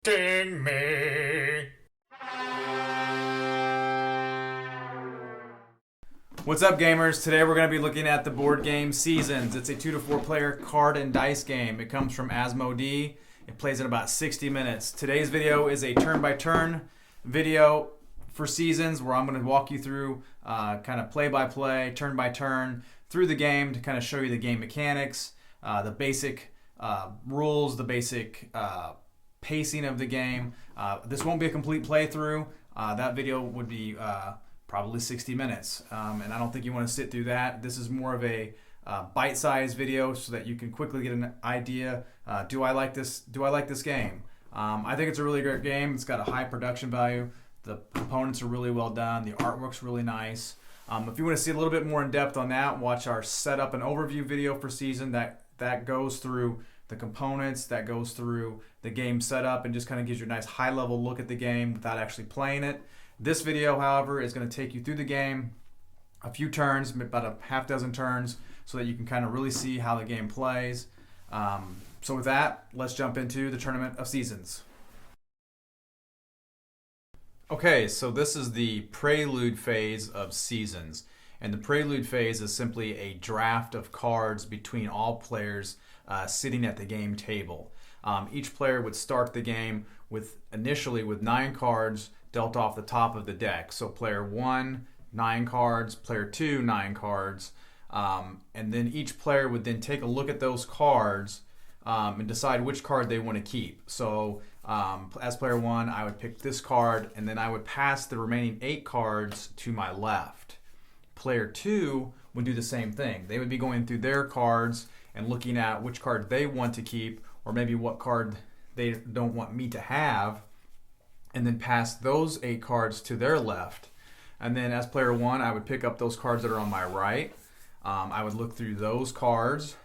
Sting me. What's up, gamers? Today we're going to be looking at the board game Seasons. It's a 2 to 4 player card and dice game. It comes from Asmodee. It plays in about 60 minutes. Today's video is a turn-by-turn video for Seasons where I'm going to walk you through kind of play-by-play, turn-by-turn through the game to kind of show you the game mechanics, the basic rules, the basic pacing of the game. This won't be a complete playthrough. That video would be probably 60 minutes, and I don't think you want to sit through that. This is more of a bite-sized video so that you can quickly get an idea. Do I like this game? I think it's a really great game. It's got a high production value. The components are really well done. The artwork's really nice. If you want to see a little bit more in depth on that, watch our setup and overview video for Season that goes through the components, that goes through the game setup, and just kind of gives you a nice high-level look at the game without actually playing it. This video, however, is going to take you through the game a few turns, about a half dozen turns, so that you can kind of really see how the game plays. So with that, let's jump into the Tournament of Seasons. Okay, so this is the Prelude phase of Seasons. And the Prelude phase is simply a draft of cards between all players sitting at the game table. Each player would start the game initially with 9 cards dealt off the top of the deck. So player 1, 9 cards, player 2, 9 cards, and then each player would then take a look at those cards and decide which card they want to keep. So as player 1, I would pick this card, and then I would pass the remaining 8 cards to my left. Player 2 would do the same thing. They would be going through their cards and looking at which card they want to keep, or maybe what card they don't want me to have, and then pass those 8 cards to their left. And then as player 1, I would pick up those cards that are on my right. I would look through those cards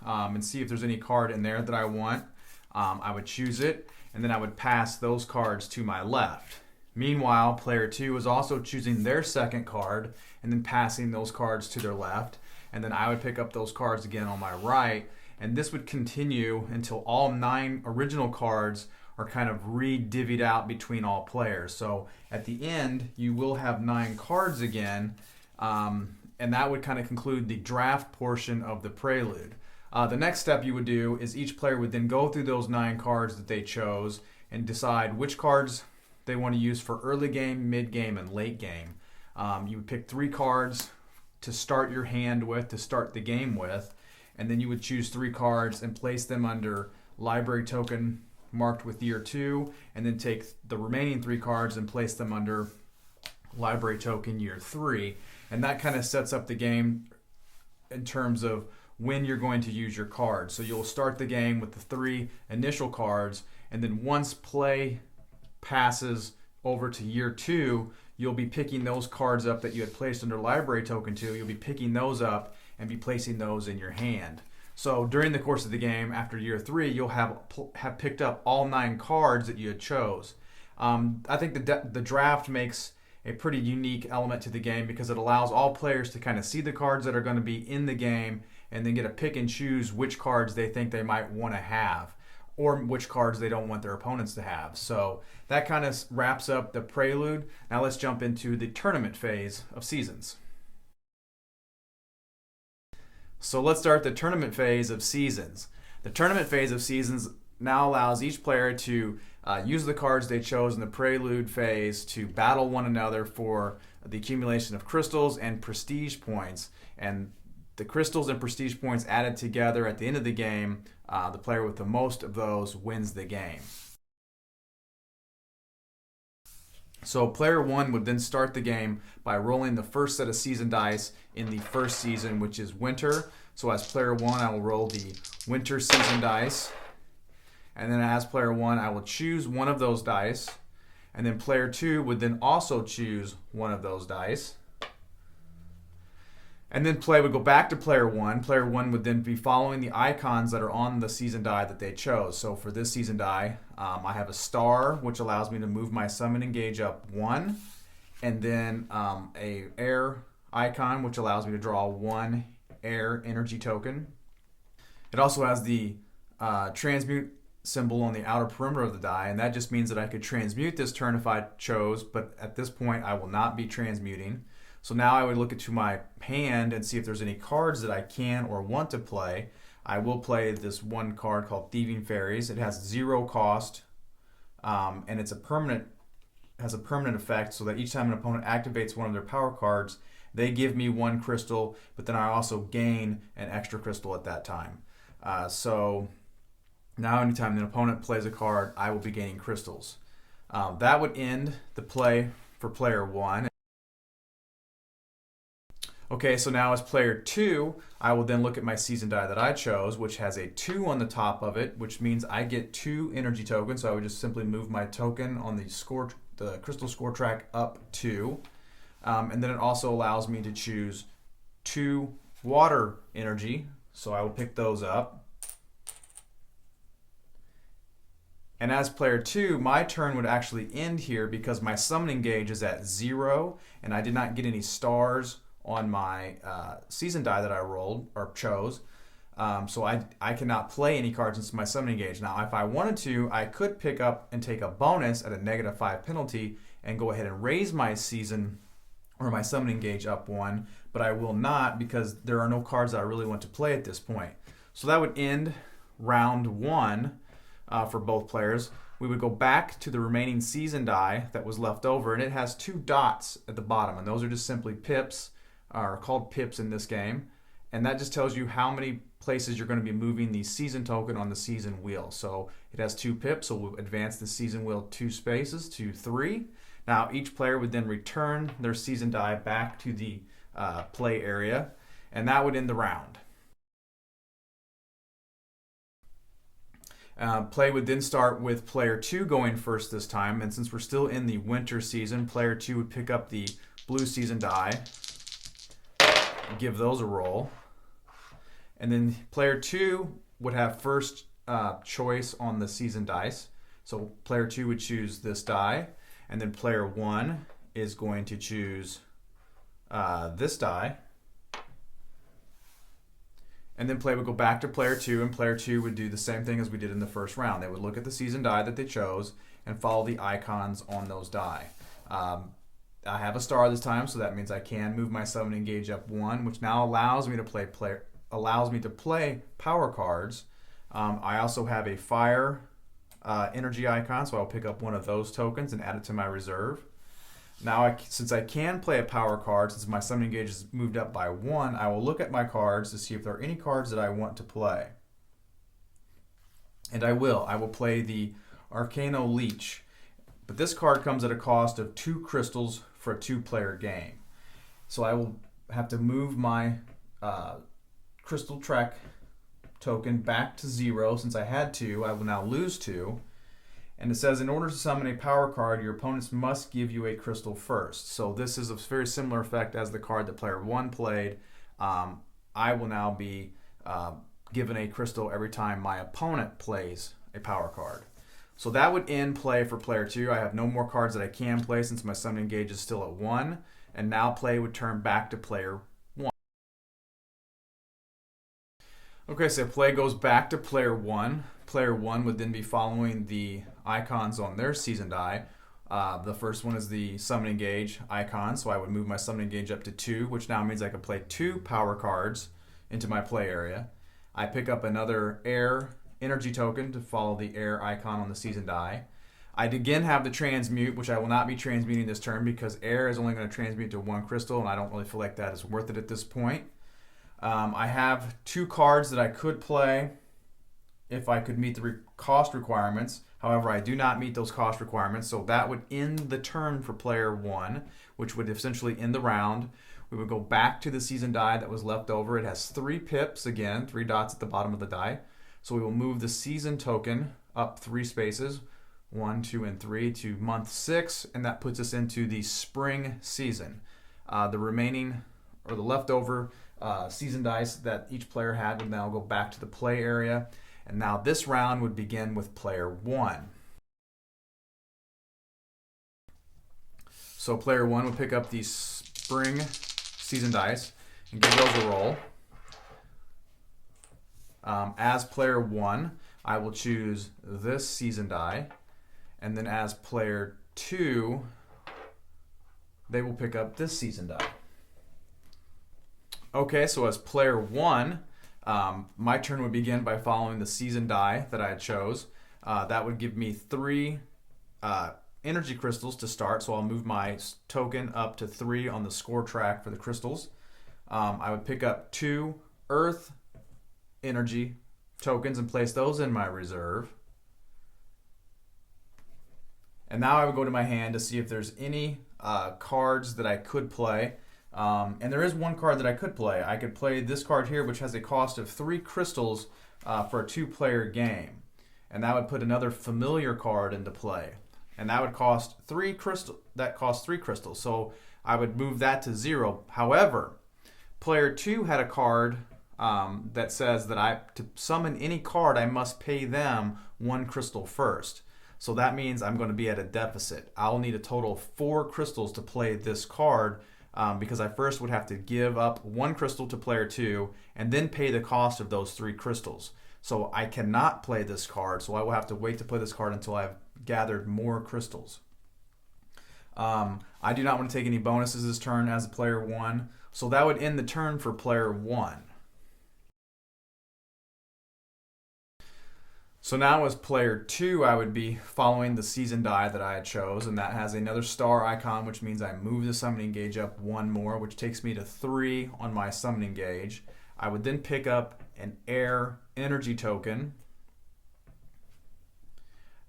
and see if there's any card in there that I want. I would choose it, and then I would pass those cards to my left. Meanwhile, player 2 is also choosing their second card and then passing those cards to their left. And then I would pick up those cards again on my right. And this would continue until all 9 original cards are kind of re-divvied out between all players. So at the end, you will have 9 cards again, and that would kind of conclude the draft portion of the Prelude. The next step you would do is each player would then go through those 9 cards that they chose and decide which cards they want to use for early game, mid game, and late game. You would pick 3 cards to start your hand with, to start the game with, and then you would choose 3 cards and place them under library token marked with year 2, and then take the remaining 3 cards and place them under library token year 3. And that kind of sets up the game in terms of when you're going to use your cards. So you'll start the game with the 3 initial cards, and then once play passes over to year 2, you'll be picking those cards up that you had placed under library token 2. You'll be picking those up and be placing those in your hand. So during the course of the game, after year 3, you'll have picked up all 9 cards that you had chose. I think the draft makes a pretty unique element to the game because it allows all players to kind of see the cards that are going to be in the game and then get to pick and choose which cards they think they might want to have or which cards they don't want their opponents to have. So that kind of wraps up the Prelude. Now let's jump into the tournament phase of Seasons. So let's start the tournament phase of Seasons. The tournament phase of Seasons now allows each player to use the cards they chose in the Prelude phase to battle one another for the accumulation of crystals and prestige points. And the crystals and prestige points added together at the end of the game, the player with the most of those wins the game. So player 1 would then start the game by rolling the first set of season dice in the first season, which is winter. So as player 1, I will roll the winter season dice. And then as player 1, I will choose one of those dice. And then player 2 would then also choose one of those dice. And then play would go back to player 1. Player 1 would then be following the icons that are on the season die that they chose. So for this season die, I have a star, which allows me to move my summoning gauge up 1. And then a air icon, which allows me to draw 1 air energy token. It also has the transmute symbol on the outer perimeter of the die, and that just means that I could transmute this turn if I chose, but at this point I will not be transmuting. So now I would look into my hand and see if there's any cards that I can or want to play. I will play this one card called Thieving Fairies. It has 0 cost, and it's has a permanent effect, so that each time an opponent activates one of their power cards, they give me 1 crystal, but then I also gain an extra crystal at that time. So now anytime an opponent plays a card, I will be gaining crystals. That would end the play for player 1. Okay, so now as player 2, I will then look at my season die that I chose, which has a 2 on the top of it, which means I get 2 energy tokens. So I would just simply move my token on the crystal score track up 2. And then it also allows me to choose 2 water energy, so I will pick those up. And as player 2, my turn would actually end here because my summoning gauge is at 0, and I did not get any stars on my season die that I rolled or chose. So I cannot play any cards into my summoning gauge. Now, if I wanted to, I could pick up and take a bonus at a -5 penalty and go ahead and raise my season or my summoning gauge up 1, but I will not because there are no cards that I really want to play at this point. So that would end round 1 for both players. We would go back to the remaining season die that was left over, and it has 2 dots at the bottom, and those are just simply pips, are called pips in this game, and that just tells you how many places you're going to be moving the season token on the season wheel. So it has 2 pips, so we'll advance the season wheel 2 spaces to 3. Now each player would then return their season die back to the play area, and that would end the round. Play would then start with player 2 going first this time, and since we're still in the winter season, player 2 would pick up the blue season die, give those a roll, and then player 2 would have first choice on the season dice. So player 2 would choose this die, and then player 1 is going to choose this die, and then play would go back to player 2, and player 2 would do the same thing as we did in the first round. They would look at the season die that they chose and follow the icons on those die. I have a star this time, so that means I can move my summoning gauge up 1, which now allows me to play power cards. I also have a fire energy icon, so I'll pick up one of those tokens and add it to my reserve. Now, since I can play a power card, since my summoning gauge is moved up by 1, I will look at my cards to see if there are any cards that I want to play. And I will. I will play the Arcano Leech. But this card comes at a cost of 2 crystals for a 2-player game. So I will have to move my crystal track token back to 0. Since I had 2, I will now lose 2. And it says, in order to summon a power card, your opponents must give you a crystal first. So this is a very similar effect as the card that player 1 played. I will now be given a crystal every time my opponent plays a power card. So that would end play for player 2. I have no more cards that I can play since my summoning gauge is still at 1. And now play would turn back to player 1. Okay, so play goes back to player 1. Player 1 would then be following the icons on their season die. The first one is the summoning gauge icon, so I would move my summoning gauge up to 2, which now means I can play 2 power cards into my play area. I pick up another air energy token to follow the air icon on the season die. I again have the transmute, which I will not be transmuting this turn because air is only going to transmute to 1 crystal, and I don't really feel like that is worth it at this point. I have 2 cards that I could play if I could meet the cost requirements. However, I do not meet those cost requirements, so that would end the turn for player 1, which would essentially end the round. We would go back to the season die that was left over. It has 3 pips, again, 3 dots at the bottom of the die. So we will move the season token up 3 spaces, 1, 2, and 3 to month 6, and that puts us into the spring season. The remaining, or the leftover season dice that each player had would now go back to the play area. And now this round would begin with player 1. So player 1 would pick up these spring season dice and give those a roll. As player 1, I will choose this season die, and then as player 2, they will pick up this season die. Okay, so as player 1, my turn would begin by following the season die that I chose. That would give me 3 energy crystals to start, so I'll move my token up to 3 on the score track for the crystals. I would pick up 2 earth energy tokens and place those in my reserve. And now I would go to my hand to see if there's any cards that I could play. And there is one card that I could play. I could play this card here, which has a cost of 3 crystals for a 2-player game. And that would put another familiar card into play. And that would cost 3 crystals. So I would move that to 0. However, player 2 had a card that says that to summon any card, I must pay them 1 crystal first. So that means I'm going to be at a deficit. I'll need a total of 4 crystals to play this card, because I first would have to give up 1 crystal to player 2 and then pay the cost of those 3 crystals. So I cannot play this card, so I will have to wait to play this card until I've gathered more crystals. I do not want to take any bonuses this turn as a player 1, so that would end the turn for player 1. So now as player 2, I would be following the season die that I chose, and that has another star icon, which means I move the summoning gauge up 1 more, which takes me to 3 on my summoning gauge. I would then pick up an air energy token.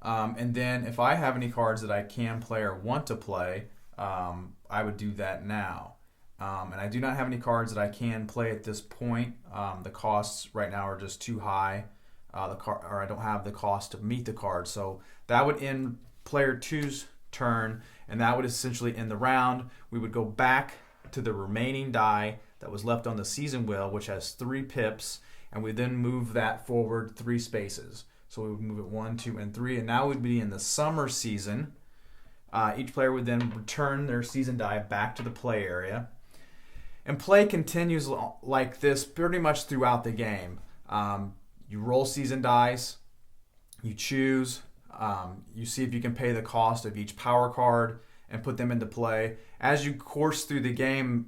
And then if I have any cards that I can play or want to play, I would do that now. And I do not have any cards that I can play at this point. The costs right now are just too high. Or I don't have the cost to meet the card. So that would end player 2's turn, and that would essentially end the round. We would go back to the remaining die that was left on the season wheel, which has 3 pips, and we then move that forward 3 spaces. So we would move it 1, 2, and 3, and now we'd be in the summer season. Each player would then return their season die back to the play area. And play continues like this pretty much throughout the game. You roll season dice, you choose, you see if you can pay the cost of each power card and put them into play. As you course through the game,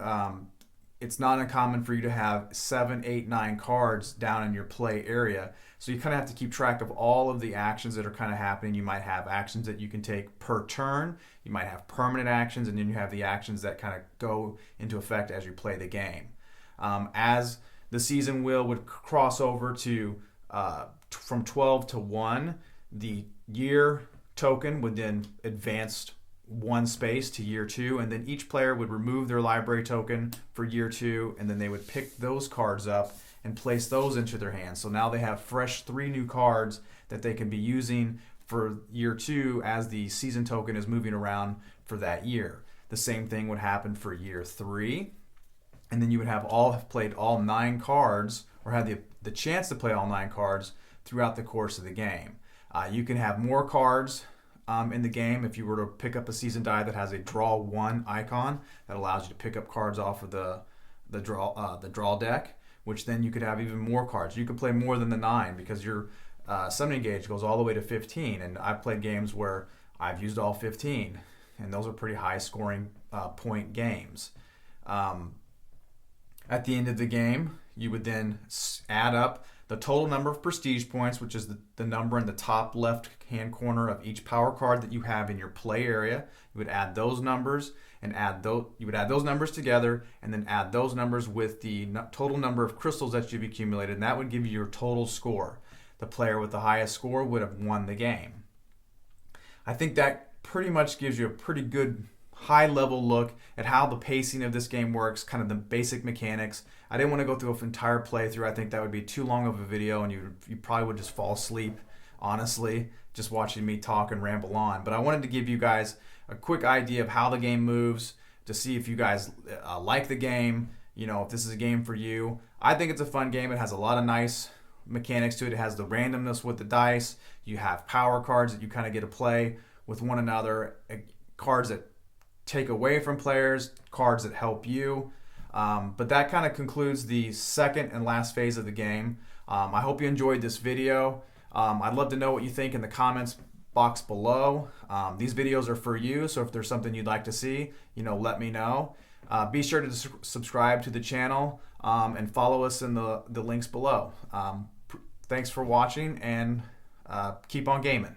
it's not uncommon for you to have 7, 8, 9 cards down in your play area. So you kind of have to keep track of all of the actions that are kind of happening. You might have actions that you can take per turn. You might have permanent actions, and then you have the actions that kind of go into effect as you play the game. As the season wheel would cross over to from 12 to 1, the year token would then advance 1 space to year 2, and then each player would remove their library token for year 2, and then they would pick those cards up and place those into their hands. So now they have fresh 3 new cards that they can be using for year 2 as the season token is moving around for that year. The same thing would happen for year 3, and then you would have played all 9 cards, or have the chance to play all 9 cards throughout the course of the game. You can have more cards in the game if you were to pick up a season die that has a draw 1 icon that allows you to pick up cards off of the draw deck, which then you could have even more cards. You could play more than the 9 because your summoning gauge goes all the way to 15, and I've played games where I've used all 15, and those are pretty high scoring point games. At the end of the game, you would then add up the total number of prestige points, which is the number in the top left-hand corner of each power card that you have in your play area. You would add those numbers and you would add those numbers together, and then add those numbers with the total number of crystals that you've accumulated, and that would give you your total score. The player with the highest score would have won the game. I think that pretty much gives you a pretty good high-level look at how the pacing of this game works, kind of the basic mechanics. I didn't want to go through an entire playthrough. I think that would be too long of a video, and you probably would just fall asleep, honestly, just watching me talk and ramble on. But I wanted to give you guys a quick idea of how the game moves, to see if you guys like the game, if this is a game for you. I think it's a fun game. It has a lot of nice mechanics to it. It has the randomness with the dice. You have power cards that you kind of get to play with one another, cards that take away from players, cards that help you. But that kind of concludes the second and last phase of the game. I hope you enjoyed this video. I'd love to know what you think in the comments box below. These videos are for you, so if there's something you'd like to see, let me know. Be sure to subscribe to the channel and follow us in the links below. Thanks for watching, and keep on gaming.